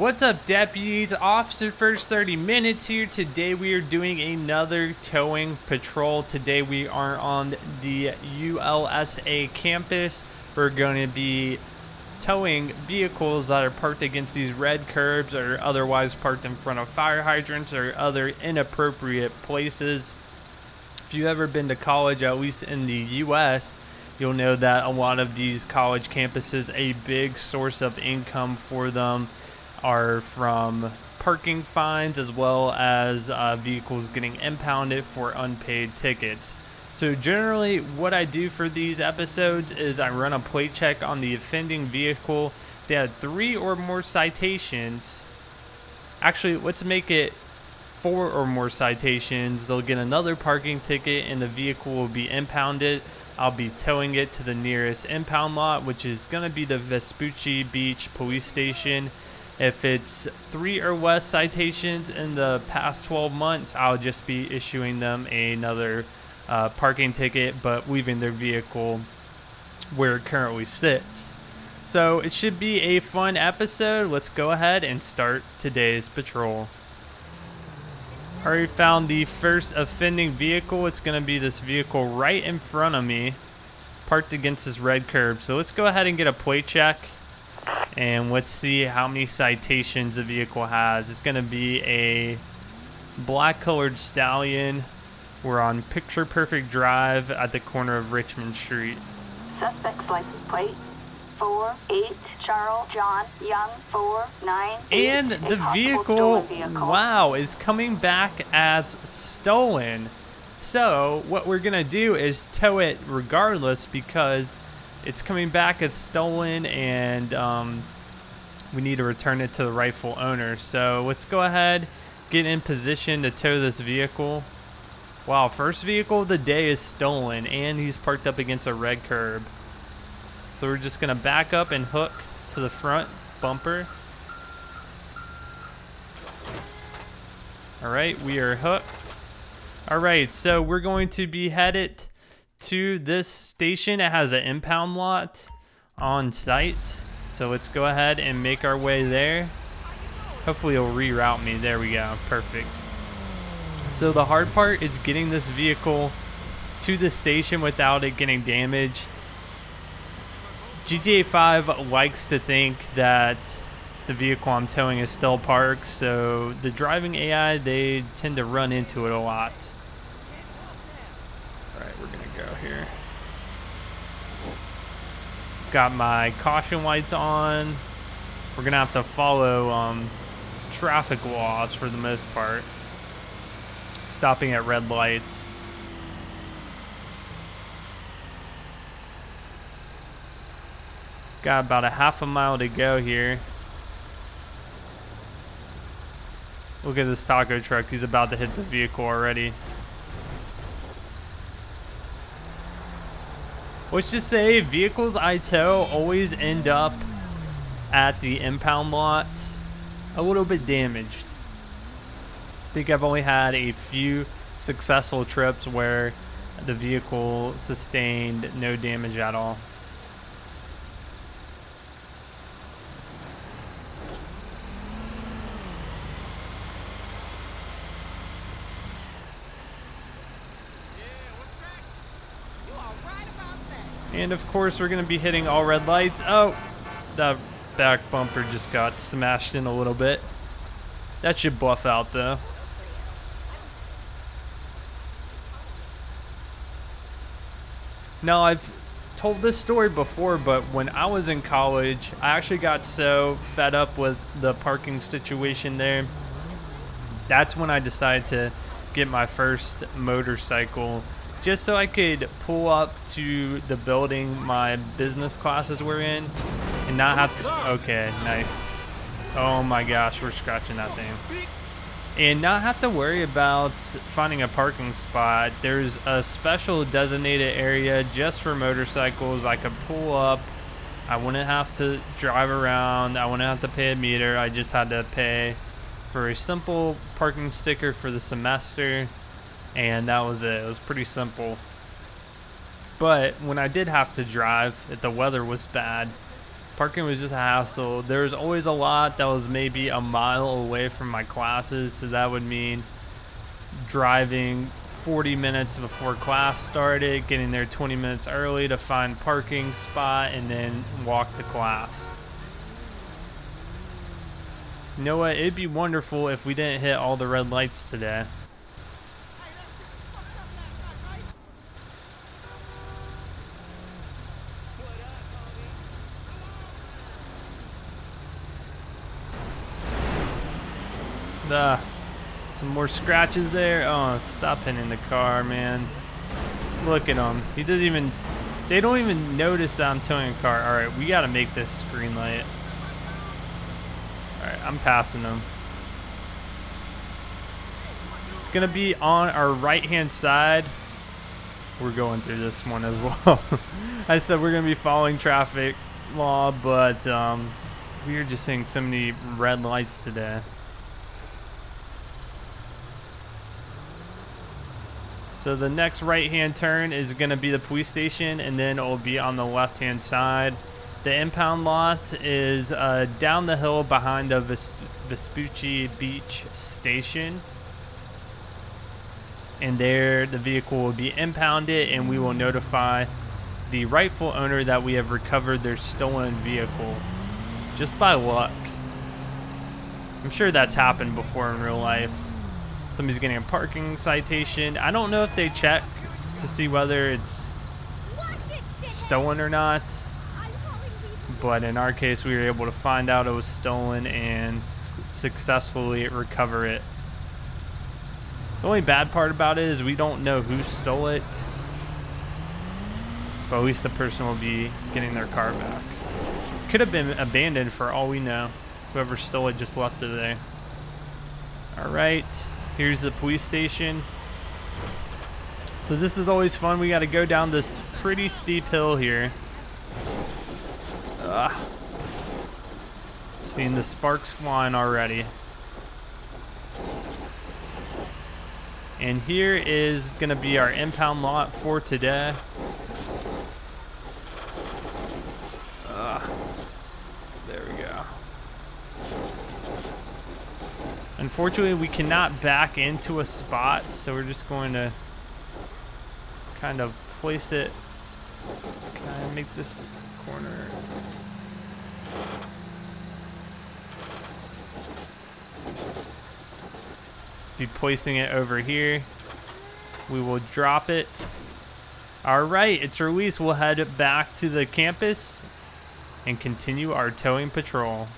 What's up, deputies? Officer First 30 Minutes here. Today we are doing another towing patrol. Today we are on the ULSA campus. We're going to be towing vehicles that are parked against these red curbs or otherwise parked in front of fire hydrants or other inappropriate places. If you've ever been to college, at least in the US, you'll know that a lot of these college campuses, a big source of income for them are from parking fines as well as vehicles getting impounded for unpaid tickets. So generally what I do for these episodes is I run a plate check on the offending vehicle. If they had 3 or more citations, actually let's make it 4 or more citations, they'll get another parking ticket and the vehicle will be impounded. I'll be towing it to the nearest impound lot, which is going to be the Vespucci Beach Police Station. If it's 3 or less citations in the past 12 months, I'll just be issuing them another parking ticket, but leaving their vehicle where it currently sits. So it should be a fun episode. Let's go ahead and start today's patrol. Already found the first offending vehicle. It's going to be this vehicle right in front of me, parked against this red curb. So let's go ahead and get a plate check. And let's see how many citations the vehicle has. It's going to be a black colored stallion. We're on Picture Perfect Drive at the corner of Richmond Street. Suspect's license plate 48 Charles John Young 498. And the vehicle, wow, is coming back as stolen. So what we're going to do is tow it regardless because it's coming back as stolen and we need to return it to the rightful owner. So let's go ahead, get in position to tow this vehicle. Wow, first vehicle of the day is stolen and he's parked up against a red curb. So we're just gonna back up and hook to the front bumper. All right, we are hooked. All right, so we're going to be headed to this station. It has an impound lot on site, so let's go ahead and make our way there. Hopefully it'll reroute me. There we go, perfect. So the hard part is getting this vehicle to the station without it getting damaged. GTA 5 likes to think that the vehicle I'm towing is still parked, so the driving AI, they tend to run into it a lot. Alright, we're gonna go here. Got my caution lights on. We're gonna have to follow traffic laws for the most part. Stopping at red lights. Got about a half a mile to go here. Look at this taco truck. He's about to hit the vehicle already. Let's just say vehicles I tow always end up at the impound lot a little bit damaged. I think I've only had a few successful trips where the vehicle sustained no damage at all. And of course we're going to be hitting all red lights. Oh, that back bumper just got smashed in a little bit. That should buff out though. Now I've told this story before, but when I was in college, I actually got so fed up with the parking situation there. That's when I decided to get my first motorcycle, just so I could pull up to the building my business classes were in and not have to, okay, nice. Oh my gosh, we're scratching that thing. And not have to worry about finding a parking spot. There's a special designated area just for motorcycles. I could pull up. I wouldn't have to drive around. I wouldn't have to pay a meter. I just had to pay for a simple parking sticker for the semester. And that was it. It was pretty simple. But when I did have to drive, if the weather was bad, Parking was just a hassle. There was always a lot that was maybe a mile away from my classes, so that would mean driving 40 minutes before class started, getting there 20 minutes early to find parking spot, and then walk to class. You know what? It'd be wonderful if we didn't hit all the red lights today. Some more scratches there. Oh, stop hitting the car, man. Look at him. He doesn't even, they don't even notice that I'm towing a car. All right, we got to make this green light. All right, I'm passing them. It's going to be on our right-hand side. We're going through this one as well. I said we're going to be following traffic law, but we are just seeing so many red lights today. So the next right-hand turn is going to be the police station, and then it will be on the left-hand side. The impound lot is down the hill behind the Vespucci Beach Station. And there the vehicle will be impounded, and we will notify the rightful owner that we have recovered their stolen vehicle. Just by luck. I'm sure that's happened before in real life. Somebody's getting a parking citation. I don't know if they check to see whether it's stolen or not. But in our case, we were able to find out it was stolen and successfully recover it. The only bad part about it is we don't know who stole it. But at least the person will be getting their car back. Could have been abandoned for all we know. Whoever stole it just left it there. Alright. Here's the police station. So this is always fun. We got to go down this pretty steep hill here. Seeing the sparks flying already. And here is going to be our impound lot for today. There we go. Unfortunately, we cannot back into a spot, so we're just going to kind of place it. Kind of make this corner. Let's be placing it over here. We will drop it. All right, it's released. We'll head back to the campus and continue our towing patrol.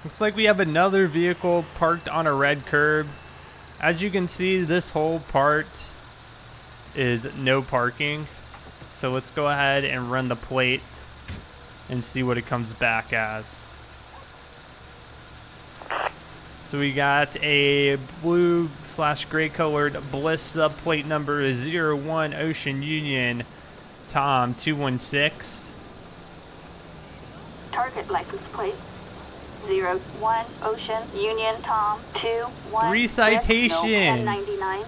Looks like we have another vehicle parked on a red curb. As you can see, this whole part is no parking. So let's go ahead and run the plate and see what it comes back as. So we got a blue/gray colored Ballista, plate number is 01 Ocean Union Tom 216. Target license plate 01 Ocean Union Tom 216. 3 citations. No 1099.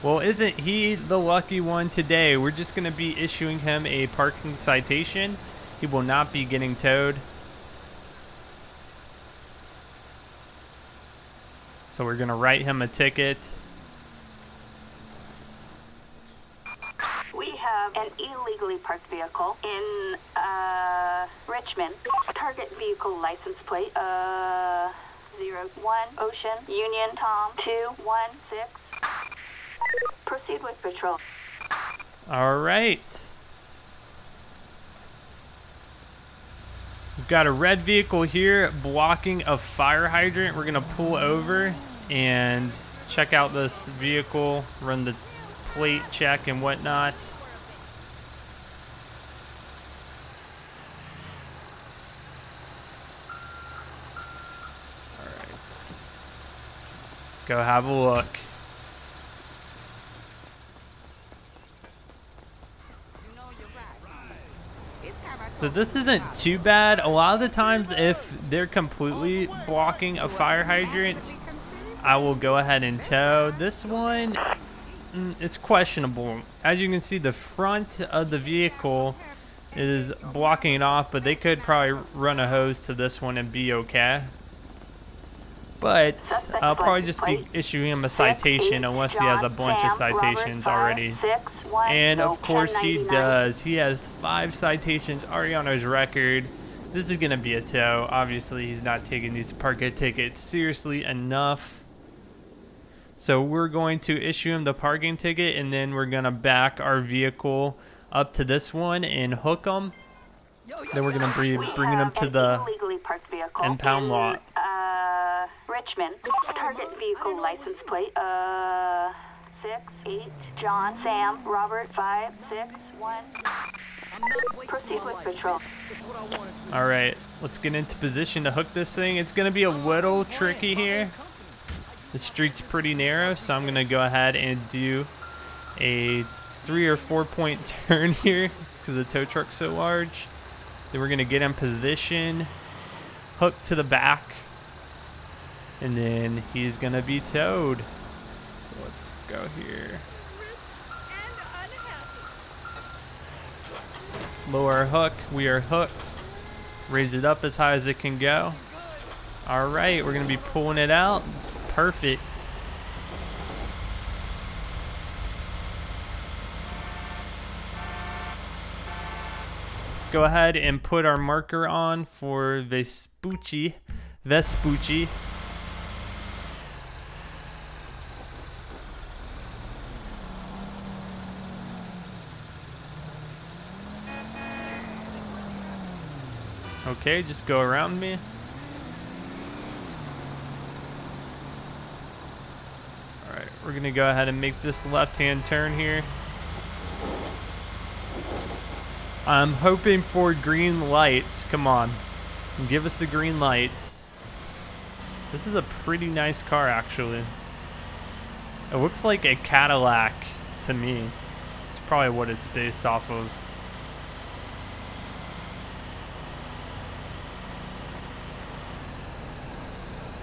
Well, isn't he the lucky one today? We're just going to be issuing him a parking citation. He will not be getting towed. So we're going to write him a ticket. We have an illegally parked vehicle in Richmond. Target vehicle license plate 01 Ocean Union Tom 216. Proceed with patrol. All right. We've got a red vehicle here blocking a fire hydrant. We're going to pull over and check out this vehicle, run the plate check and whatnot. All right. Let's go have a look. So this isn't too bad. A lot of the times if they're completely blocking a fire hydrant, I will go ahead and tow. This one, it's questionable. As you can see, the front of the vehicle is blocking it off, but they could probably run a hose to this one and be okay. But I'll probably just be issuing him a citation unless he has a bunch of citations already. And of course he does. He has 5 citations already on his record. This is going to be a tow. Obviously he's not taking these parking tickets seriously enough. So we're going to issue him the parking ticket, and then we're going to back our vehicle up to this one and hook him. Then we're going to bring him to the impound lot. Richmond. Target vehicle license plate. 6-8. John, Sam, Robert, 5-6-1. Proceed with patrol. All right, let's get into position to hook this thing. It's going to be a little tricky here. The street's pretty narrow, so I'm going to go ahead and do a 3 or 4 point turn here because the tow truck's so large. Then we're going to get in position, hook to the back, and then he's going to be towed. So let's go here. Lower our hook. We are hooked. Raise it up as high as it can go. All right, we're going to be pulling it out. Perfect. Let's go ahead and put our marker on for Vespucci. Okay, just go around me. Alright, we're gonna go ahead and make this left-hand turn here. I'm hoping for green lights. Come on. Give us the green lights. This is a pretty nice car, actually. It looks like a Cadillac to me. It's probably what it's based off of.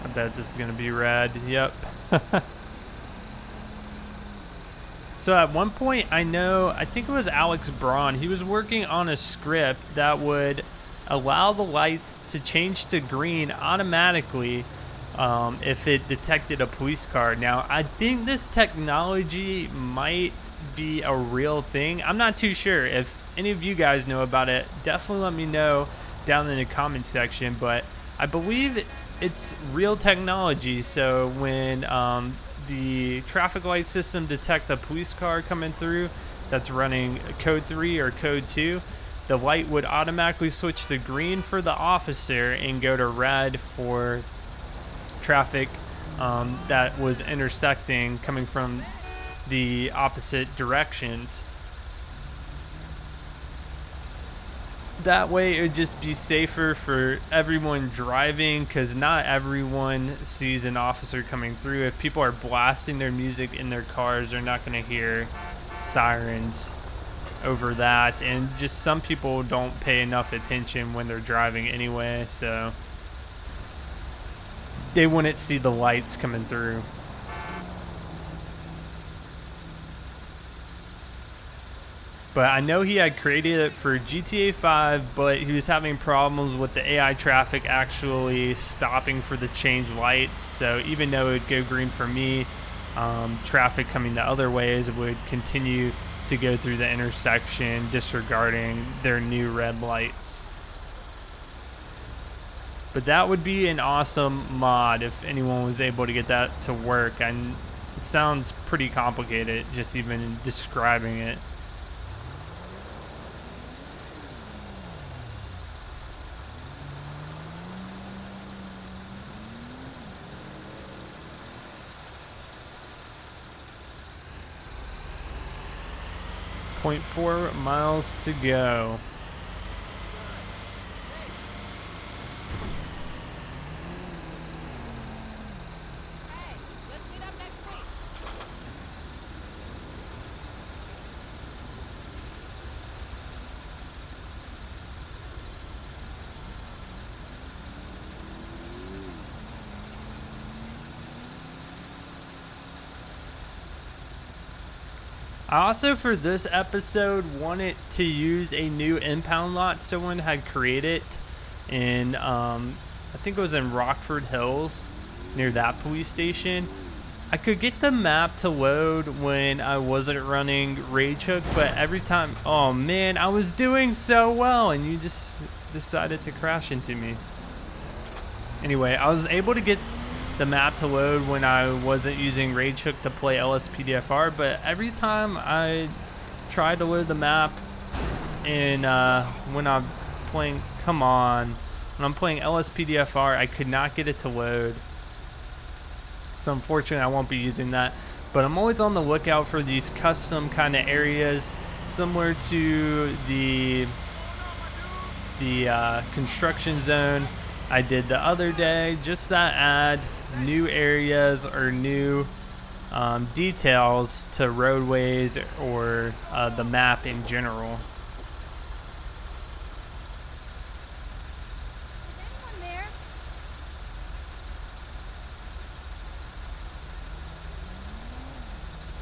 I bet this is gonna be rad. Yep. So at one point, I think it was Alex Braun, he was working on a script that would allow the lights to change to green automatically if it detected a police car. Now, I think this technology might be a real thing. I'm not too sure. If any of you guys know about it, definitely let me know down in the comment section. But I believe it's real technology. So when the traffic light system detects a police car coming through that's running code 3 or code 2, the light would automatically switch to green for the officer and go to red for traffic that was intersecting coming from the opposite directions. That way it would just be safer for everyone driving, because not everyone sees an officer coming through. If people are blasting their music in their cars, they're not going to hear sirens over that, and just some people don't pay enough attention when they're driving anyway, so they wouldn't see the lights coming through. But I know he had created it for GTA 5, but he was having problems with the AI traffic actually stopping for the change lights. So even though it would go green for me, traffic coming the other ways would continue to go through the intersection, disregarding their new red lights. But that would be an awesome mod if anyone was able to get that to work. And it sounds pretty complicated just even describing it. .4 miles to go. I also, for this episode, wanted to use a new impound lot someone had created in, I think it was in Rockford Hills, near that police station. I could get the map to load when I wasn't running Rage Hook, but every time, oh man, I was doing so well and you just decided to crash into me. Anyway, I was able to get the map to load when I wasn't using Rage Hook to play LSPDFR, but every time I tried to load the map and when I'm playing, come on, when I'm playing LSPDFR, I could not get it to load. So unfortunately, I won't be using that. But I'm always on the lookout for these custom kind of areas, similar to the construction zone I did the other day, just that add new areas or new details to roadways or the map in general.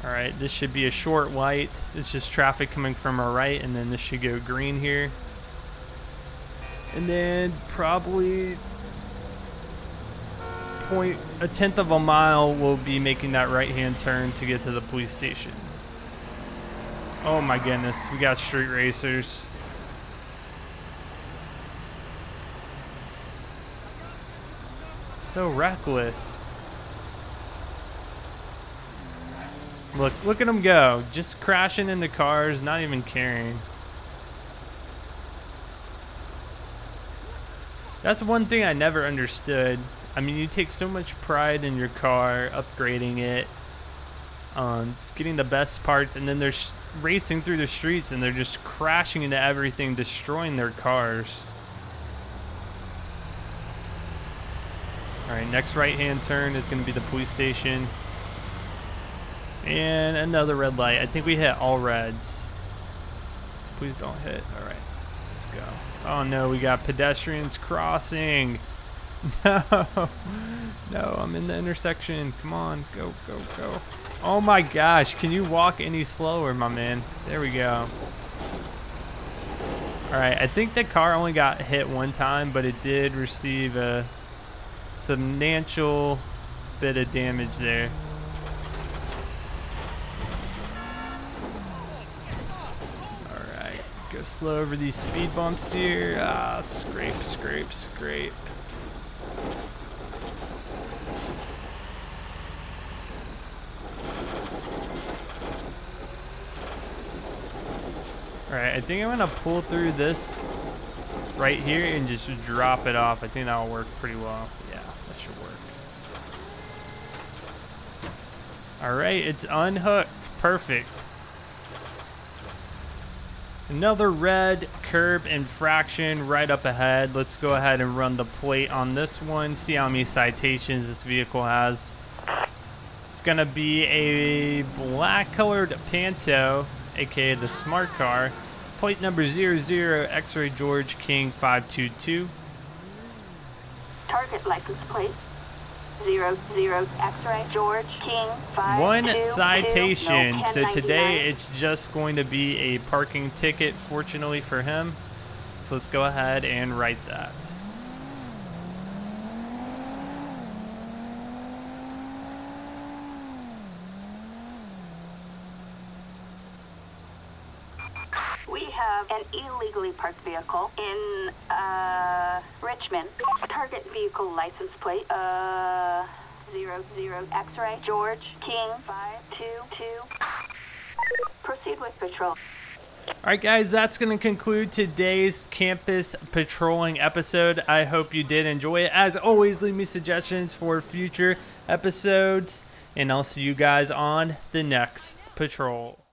Alright, this should be a short white. It's just traffic coming from our right, and then this should go green here. And then probably a tenth of a mile we'll be making that right-hand turn to get to the police station. Oh my goodness, we got street racers. So reckless. Look at them go. Just crashing into cars, not even caring. That's one thing I never understood. I mean, you take so much pride in your car, upgrading it, getting the best parts, and then they're racing through the streets and they're just crashing into everything, destroying their cars. Alright, next right-hand turn is going to be the police station. And another red light. I think we hit all reds. Please don't hit. Alright, let's go. Oh no, we got pedestrians crossing. No, no, I'm in the intersection. Come on, go, go, go. Oh my gosh, can you walk any slower, my man? There we go. Alright, I think the car only got hit one time, but it did receive a substantial bit of damage there. Go slow over these speed bumps here. Ah, scrape, scrape, scrape. Alright, I think I'm going to pull through this right here and just drop it off. I think that'll work pretty well. Yeah, that should work. Alright, it's unhooked. Perfect. Another red curb infraction right up ahead. Let's go ahead and run the plate on this one. See how many citations this vehicle has. It's going to be a black colored Panto, aka the smart car. Plate number 00 X-Ray George King 522. Target license plate 00 X-Ray George King 522. One citation. No, so today it's just going to be a parking ticket, fortunately for him. So let's go ahead and write that. We have an illegally parked vehicle in Richmond. Target vehicle license plate 00 X-Ray George King 522. Proceed with patrol. Alright guys, that's going to conclude today's campus patrolling episode. I hope you did enjoy it. As always, leave me suggestions for future episodes, and I'll see you guys on the next patrol.